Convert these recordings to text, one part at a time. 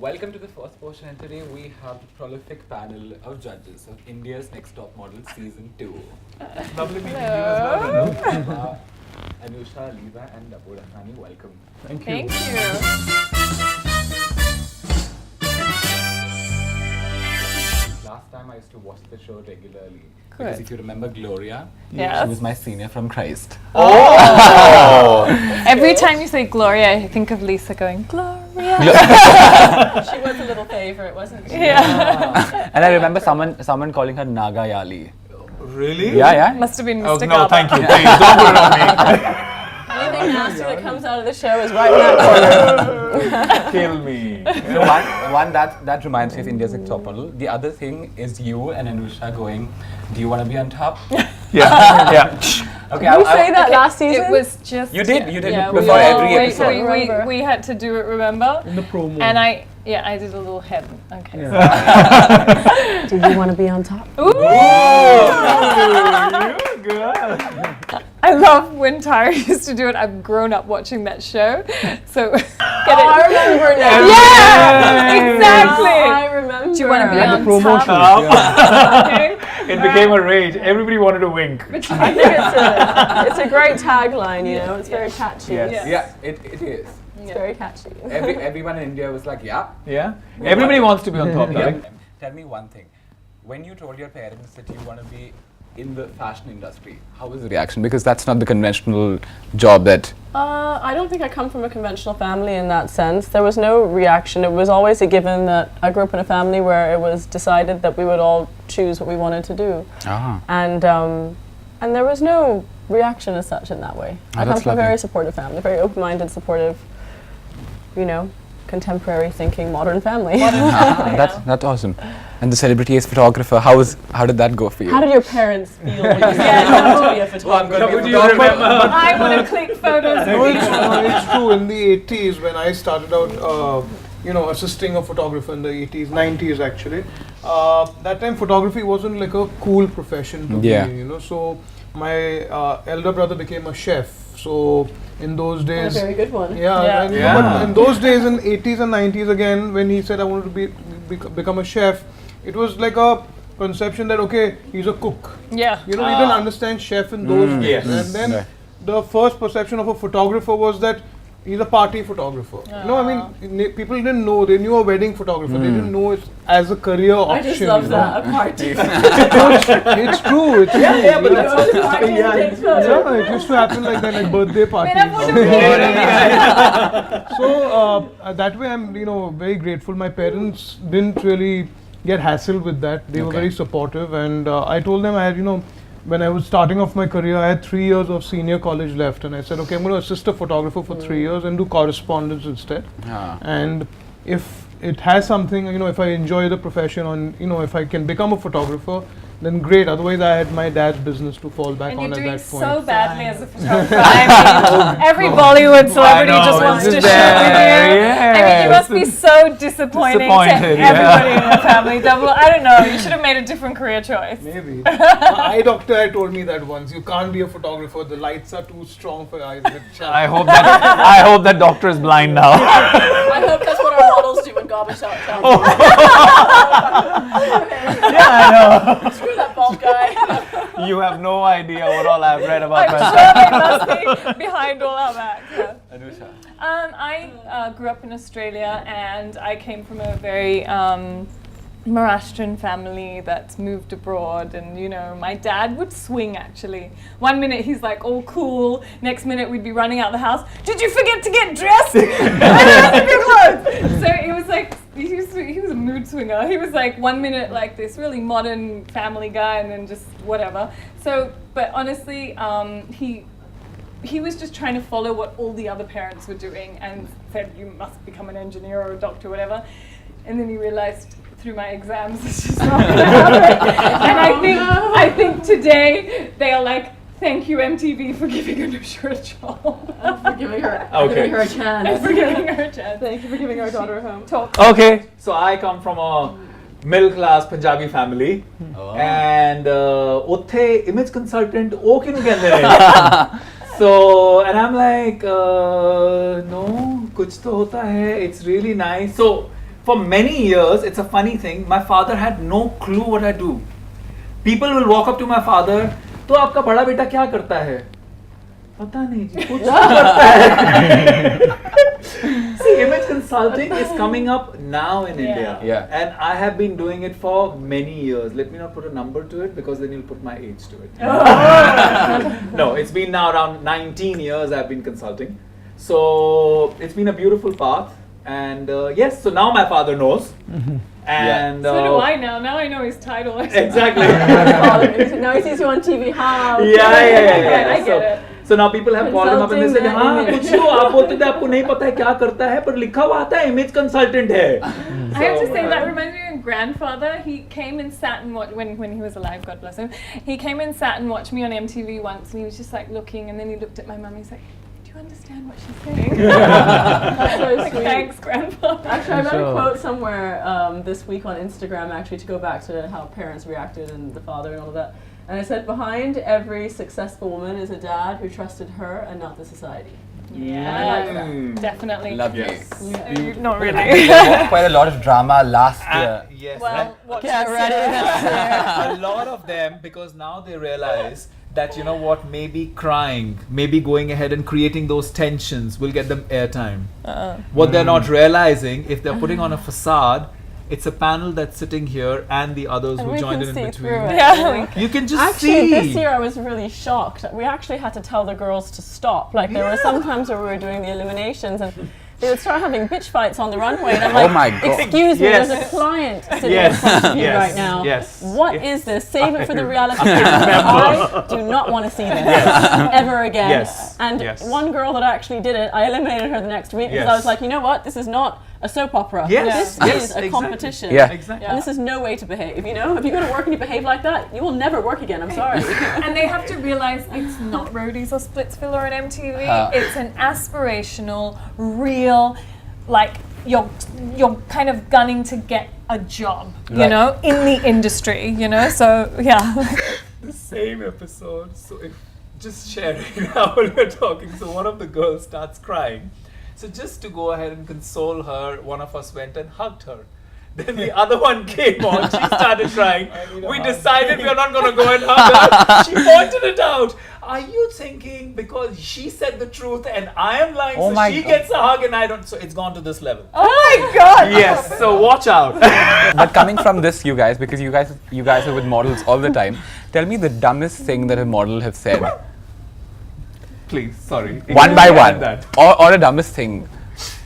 Welcome to the Firstpost Show, and today we have the prolific panel of judges of India's Next Top Model Season 2. Lovely meeting you as well, Ranu. Anusha, Leeva and Dabu Rakhani, welcome. Thank you. Last time I used to watch the show regularly. Correct. Because if you remember Gloria, Yes. she was my senior from Christ. Every time you say Gloria, I think of Lisa going, Gloria. She was a little favorite, wasn't she? Yeah. And I remember someone calling her Nagayali. Really? Yeah. Must have been Oh, Mr. no, Gaba. thank you. Please, don't put it on me. Anything nasty that comes out of the show is right in that corner. Kill me. So one that reminds me of India's Next Top Model. The other thing is you and Anusha going, do you want to be on top? Yeah. Okay, Did we say that last season? It was just... You did Yeah, we before all every wait episode. till We had to do it, remember? In the promo. And I did a little head. Okay. Do you want to be on top? Ooh! You good. I love when Tyra used to do it. I've grown up watching that show. So, get I it? remember now. Yeah! Exactly! I remember. Do you want to be And on the promo top? Okay. It became a rage. Everybody wanted to wink. I think it's a great tagline, you know. It's very catchy. Yes. Yeah, it is. It's very catchy. Everyone in India was like, yeah. Yeah? Everybody wants to be on top, Yeah. right? Tell me one thing. When you told your parents that you want to be in the fashion industry, how was the reaction? Because that's not the conventional job that... I don't think I come from a conventional family in that sense. There was no reaction. It was always a given that I grew up in a family where it was decided that we would all choose what we wanted to do. Ah. And there was no reaction as such in that way. I come that's from a lovely. very supportive family, very open-minded, supportive, you know, contemporary thinking, modern family. That's awesome. And the celebrity as photographer, how did that go for you? How did your parents feel when you said you wanted to be a photographer? Do you remember? I want to click photos. No, it's true. In the 80s, when I started out, assisting a photographer in the 80s, 90s actually, that time photography wasn't like a cool profession to Yeah. be, So my elder brother became a chef. So in those A days, very good one. Yeah. And, Yeah. but in those days, in 80s and 90s, again, when he said I wanted to become a chef, it was like a conception that okay, he's a cook. Yeah. We didn't understand chef in those days. Yes. And then Right. the first perception of a photographer was that he's a party photographer. People didn't know. They knew a wedding photographer. They didn't know it as a career option. I just love that, a party. It's true. It's true. Yeah, but that's It used to happen like that, like birthday parties. So that way, I'm very grateful. My parents didn't really get hassled with that. They were Okay. very supportive, and I told them I had when I was starting off my career, I had 3 years of senior college left, and I said, okay, I'm going to assist a photographer for 3 years and do correspondence instead. Ah. And if it has something, if I enjoy the profession, if I can become a photographer, then great. Otherwise, I had my dad's business to fall back And on you're at doing that point. so badly as a photographer. I mean, every Bollywood celebrity I know, just wants to it's shoot with there, you. I mean, you must be so disappointing to Disappointed, yeah. everybody in the family. Double, I don't know. You should have made a different career choice. Maybe. My eye doctor had told me that once. You can't be a photographer. The lights are too strong for your eyes. I hope that doctor is blind now. I hope that's what our models do when Gaba shot. Yeah, I know. Screw that bald guy. You have no idea what all I've read about I'm myself. sure they must be behind all our backs. Yeah. Anusha. I grew up in Australia, and I came from a very Maharashtrian family that's moved abroad, and my dad would swing actually. One minute he's like all cool, next minute we'd be running out the house. Did you forget to get dressed? Where are your clothes? So it was like he was a mood swinger. He was like one minute like this really modern family guy, and then just whatever. So, but honestly, he was just trying to follow what all the other parents were doing, and said you must become an engineer or a doctor or whatever. And then he realized through my exams it's just not going to happen. And I think today they are like, thank you MTV for giving Anusha a job. For giving her a chance. And for giving her a chance. Thank you for giving our daughter a home. Talk. Okay, so I come from a middle class Punjabi family, and ਉੱਥੇ image consultant ਉਹ ਕਿਹਨੂੰ ਕਹਿੰਦੇ ਨੇ? So, and I'm like, no, kuch to hota hai. It's really nice. So, for many years, it's a funny thing, my father had no clue what I do. People will walk up to my father, तो आपका बड़ा बेटा क्या करता है? पता नहीं जी, कुछ करता है. See, image consulting is coming up now in India. Yeah. And I have been doing it for many years. Let me not put a number to it because then you'll put my age to it. No, it's been now around 19 years I've been consulting. So it's been a beautiful path. And yes, so now my father knows. And So do I now. Now I know his title. exactly. Now he sees you on TV. How? I get it. So now people have called him up and they said, Consulting हाँ image. कुछ तो आप बोलते थे आपको नहीं पता है क्या करता है पर लिखा हुआ आता है image consultant है. I have to say that reminds me of my grandfather. He came and sat and watched when he was alive. God bless him. He came and sat and watched me on MTV once, and he was just like looking, and then he looked at my mum. He's like, "Do you understand what she's saying?" That's so Like, sweet. thanks, grandfather. Actually, I read a Sure. quote somewhere this week on Instagram, actually, to go back to how parents reacted and the father and all of that. And it said, behind every successful woman is a dad who trusted her and not the society. Yeah, I like that. definitely. Lovely. Yes. Not really. There was quite a lot of drama last year. Yes. Well, watch Get this ready. year. A lot of them, because now they realize that, you know what, maybe crying, maybe going ahead and creating those tensions will get them airtime. What they're not realizing, if they're putting on a facade, it's a panel that's sitting here and the others And who we joined can in see between. through it. Yeah. You can just Actually, see. this year I was really shocked. We actually had to tell the girls to stop. Like, there were some times where we were doing the eliminations and they would start having bitch fights on the runway. And I'm Oh like, my God. excuse me, Yes. there's a client sitting Yes. in front of you Yes. right now. Yes. What is this? Save it for the reality camera. I do not want to see this ever again. Yes. And Yes. one girl that actually did it, I eliminated her the next week because I Yes. was like, you know what? This is not a soap opera. Yes. This Yes, is a exactly. competition. Yeah. Exactly. And this is no way to behave, you know? If you go to work and you behave like that, you will never work again, I'm sorry. And they have to realize it's not roadies or Splitsville or an MTV. It's an aspirational, real, like you're kind of gunning to get a job, you Right. know, in the industry, you know. So yeah. The same episode. So if just sharing now while we're talking, so one of the girls starts crying. So just to go ahead and console her, one of us went and hugged her. Then the other one came on, she started crying. We decided we are not going to go and hug her. She pointed it out. Are you thinking because she said the truth and I am lying, Oh so my she God. gets a hug and I don't? So it's gone to this level. Oh my God. Yes, so watch out. But coming from this, you guys, because you guys are with models all the time, tell me the dumbest thing that a model has said, Please, sorry. one by one, That. or a dumbest thing.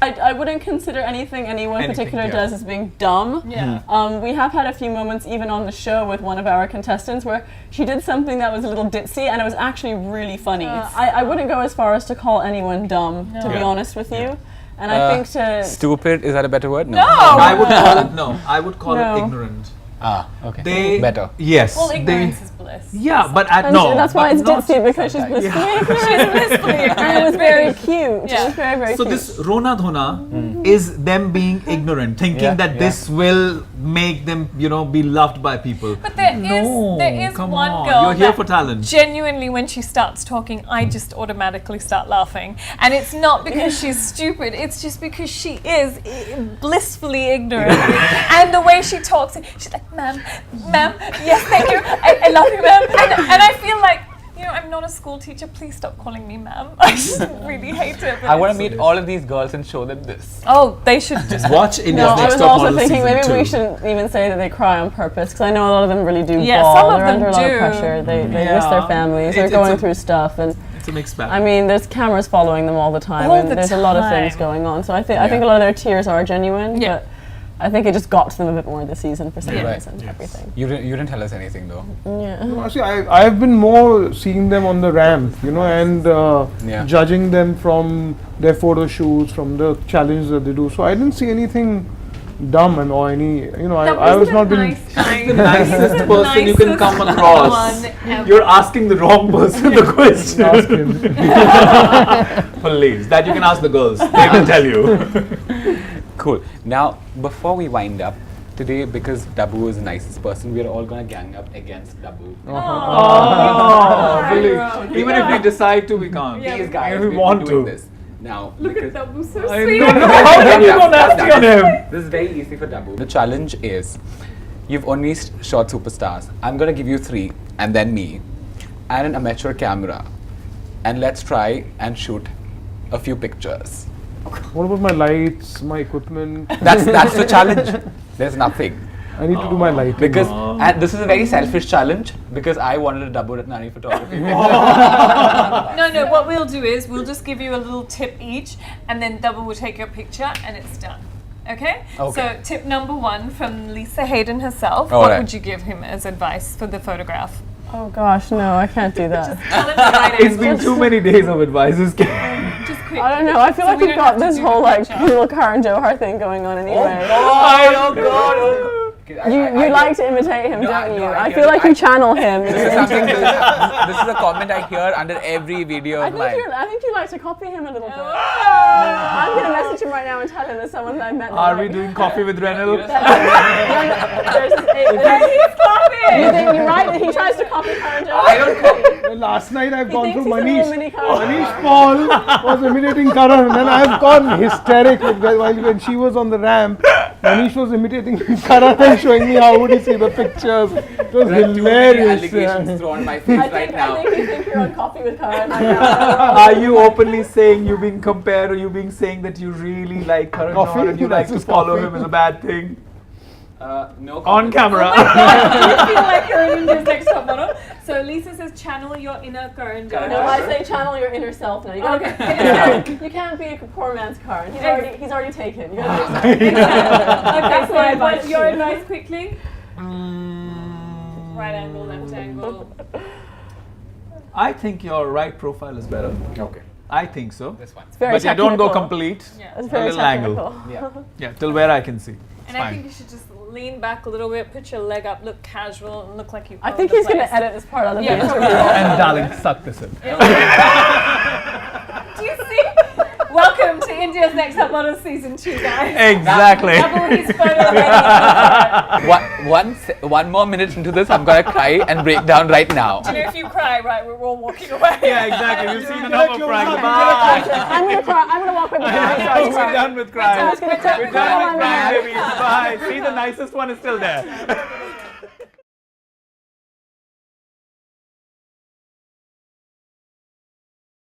I wouldn't consider anything anyone Anything, particular yeah. does as being dumb. Yeah. We have had a few moments even on the show with one of our contestants where she did something that was a little ditzy and it was actually really funny. I wouldn't go as far as to call anyone dumb, to be Yeah. honest with you. And I think to... Stupid, is that a better word? No. I would call it, no, I would call No. it ignorant. Ah, okay. They Better. Yes. Well, they, ignorance is bliss. yeah, but at and no. that's why but it's not- ditzy, because she's sometimes. blissfully ignorant. She's blissfully ignorant. And it was very cute. It Yeah. was very, very So cute. this Rona Dhona is them being ignorant, thinking Yeah, that yeah. this will make them, be loved by people. But there is come one on. girl You're here that for talent. genuinely, when she starts talking, I just automatically start laughing. And it's not because she's stupid, it's just because she is blissfully ignorant. And the way she talks, she's like, ma'am, yes, thank you, I love you, ma'am. And I feel like, I'm not a school teacher, please stop calling me ma'am. I just really hate it. but I want to it's- meet all of these girls and show them this. Oh, they should just Watch India's No, I Next was Top also Model thinking season maybe 2. we shouldn't even say that they cry on purpose, because I know a lot of them really do Yeah, bawl. some of They're them under a lot of do. pressure. They miss Yeah. their families. They're It's going a- through stuff, and It's a mixed bag. I mean, there's cameras following them all the time, All and the there's a lot of things time. going on. So I think a lot of their tears are genuine. Yeah. But I think it just got to them a bit more this season for some Yeah. reason. Everything. You didn't tell us anything though. Yeah. No, see, I've been more seeing them on the ramp, and Yeah. judging them from their photo shoots, from the challenges that they do. So I didn't see anything dumb or any, I was not being. the nicest person you can come across. You're asking the wrong person the question. Ask him. Please, that you can ask the girls. They will tell you. Cool. Now, before we wind up, today, because Dabu is the nicest person, we're all gonna gang up against Dabu. Oh, really? Even if we decide to, we can't. Yeah, These guys, we we're want doing to. this. Now, Look because at Dabu, so I sweet. know. How did you go nasty on him? this is very easy for Dabu. The challenge is, you've only shot superstars. I'm gonna give you 3, and then me, and an amateur camera, and let's try and shoot a few pictures. What about my lights, my equipment? That's the challenge. There's nothing. I need to do my lighting. Because, and this is a very selfish challenge, because I wanted a Dabu Ratnani photography. No, what we'll do is we'll just give you a little tip each, and then Dabu will take your picture, and it's done. Okay? Okay. So tip number 1 from Lisa Hayden herself. All What right. would you give him as advice for the photograph? Oh gosh, no, I can't do that. Tell him the right It's angle. been too many days of advices. Just quick. I don't know. I feel So like we we've don't have got to this do whole the like picture. little Karan Johar thing going on anyway. Oh God! You like to imitate him, No, don't you? no, I I get feel it. like you channel him. This is something. This is a comment I hear under every video I of mine. think you like to copy him a little bit. Oh. I'm gonna message him right now and tell him there's someone that I met. that Are we like- doing coffee with Renal? He's you're right that he tries to copy Karan Johar. I don't know. Last night I've He gone thinks through he's a little Manish. mini Karan. Manish Paul was imitating Karan, and then I've gone hysteric with while when she was on the ramp. Manish was imitating Karan and showing me how would he see the pictures. It was There are too many hilarious. allegations thrown on my face right now. I think you think you're on coffee with Karan right now. Are you openly saying you being compared, or you being saying that you really like Karan Coffee? Johar and you like That's to his follow coffee. him is a bad thing? No On comment. camera. You feel like you're in India's Next Top Model. So Lisa says channel your inner Karan Johar. No, I say channel your inner self now. You gotta, Okay. you can't be a poor man's Karan. Ex- He's already taken. You gotta do something. Okay, That's so my advice what's to your you. advice quickly? Right angle, left angle. I think your right profile is better. Okay, I think so. that's fine. Very But yeah, don't go technical. complete. Yeah. It's A very little angle. technical. Yeah. Yeah, till where I can see. It's And I think fine. you should just lean back a little bit, put your leg up, look casual, and look like you. I own think the he's gonna place. edit this part out of Yeah. the interview. And darling, suck this in. Do you see? Welcome to India's Next Top Model Season 2, guys. Exactly. Double his photo ready. One more minute into this, I'm gonna cry and break down right now. Do you know if you cry, right, we're all walking away. Yeah, exactly. You've seen Get enough of close crying. up, Bye. I'm gonna cry. I'm gonna walk away with Karan. We're done with crying. We're done with We're done with crying. crying, babies. Bye. See, the nicest one is still there.